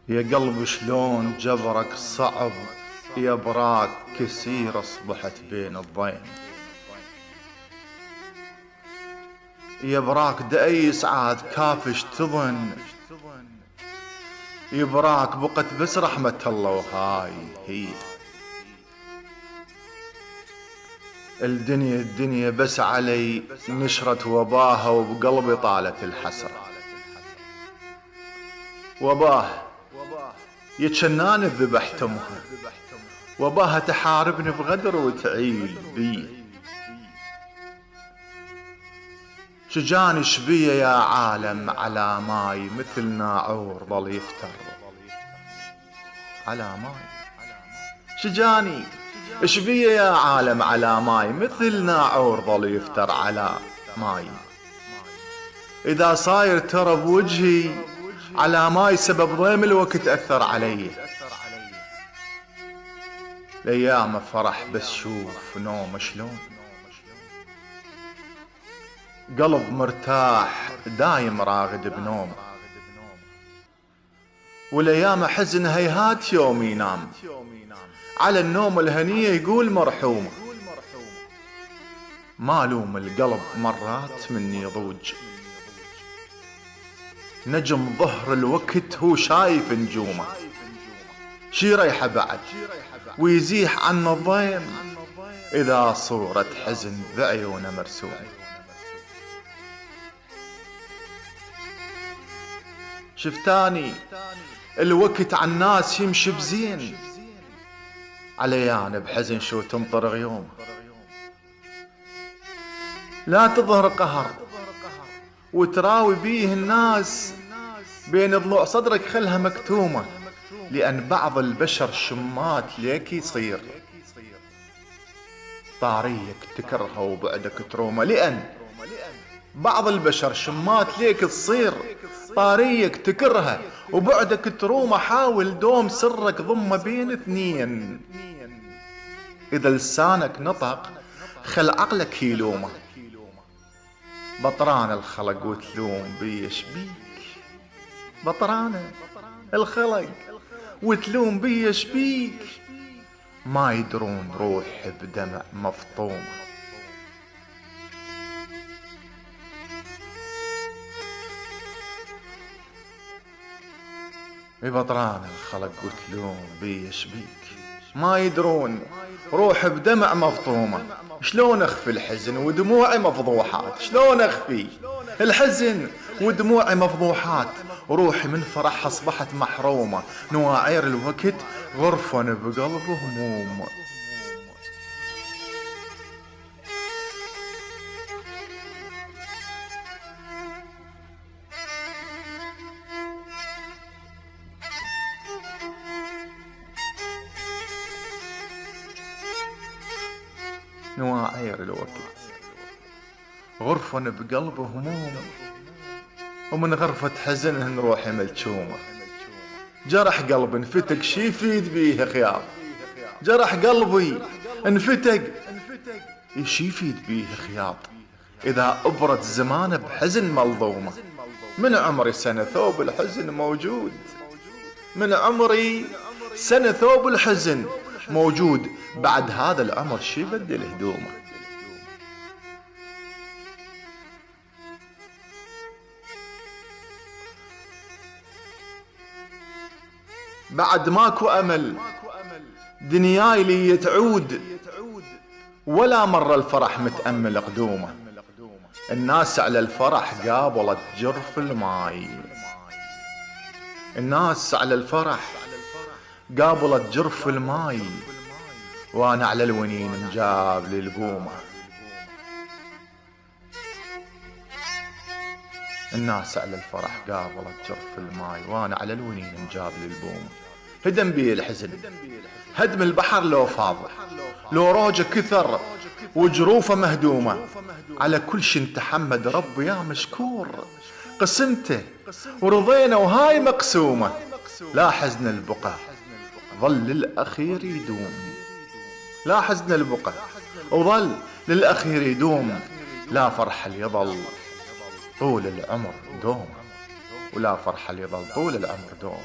يا قلب شلون جبرك صعب، يا براك كسير اصبحت بين الضيم. يا براك دايس عاد كافش تظن، يا براك بقت بس رحمة الله وهاي هي. الدنيا بس علي نشرت وباها، وبقلبي طالت الحسرة. وباه يتشناني ذبحت امها، وباها تحاربني بغدر وتعيل بي. شجاني شبيه يا عالم على ماي، مثل ناعور ظل يفتر على ماي. شجاني شبيه يا عالم على ماي، مثل ناعور ظل يفتر على ماي. إذا صاير ترى بوجهي على ماي، سبب ضيم الوقت أثر علي. الأيام فرح بس شوف نوم شلون، قلب مرتاح دايم راغد بنوم. والأيام حزن هيهات يوم ينام، على النوم الهنية يقول مرحوم. ما لوم القلب مرات مني يضوج، نجم ظهر الوقت هو شايف نجومه. شي ريحة بعد ويزيح عنا الضيم، إذا صورة حزن بعيونه مرسومة. شفتاني الوقت عالناس يمشي بزين، عليانا بحزن شو تمطر غيوم. لا تظهر قهر وتراوي بيه الناس، بين ضلوع صدرك خلها مكتومة. لأن بعض البشر شمات ليك يصير، طاريك تكرهه وبعدك ترومه. لأن بعض البشر شمات ليك تصير، طاريك تكرهه وبعدك ترومه. حاول دوم سرك ضمه بين اثنين، إذا لسانك نطق خل عقلك يلومه. بطران الخلق وتلوم بيش بيك، بطران الخلق وتلوم بيش بيك. ما يدرون روح بدمع مفطومة. بطران الخلق وتلوم بيش بيك، ما يدرون روح بدمع مفطومة. شلون اخفي الحزن ودموعي مفضوحات، شلون اخفي الحزن ودموعي مفضوحات. روحي من فرح اصبحت محرومة، نواعير الوقت غرفة بقلبه هموم. نواعير الوقت غرفة بقلبه هموم، ومن غرفة حزنهن روحي ملجومة. جرح قلبي انفتق شي يفيد بيه خياط، جرح قلبي انفتق شي يفيد بيه خياط. إذا أبرد زمانه بحزن ملضومة. من عمري سنة ثوب الحزن موجود، من عمري سنة ثوب الحزن موجود. بعد هذا العمر شي بدل هدومه. بعد ماكو أمل دنياي لي تعود، ولا مرة الفرح متأمل قدومه. الناس على الفرح قابلت جرف الماي، الناس على الفرح قابلت جرف الماي، وانا على الونين مجاب للبومة. الناس على الفرح قابلت جرف الماي، وانا على الونين مجاب للبومة. هدم بي الحزن هدم البحر لو فاض، لو روجه كثر وجروفه مهدومة. على كل شي تحمد رب يا مشكور، قسمته ورضينا وهاي مقسومة. لا حزن البقى ظل للأخير يدوم، لا حزن البقى وظل للأخير يدوم. لا فرح اللي يظل طول العمر دوم، ولا فرح اللي يظل طول العمر دوم.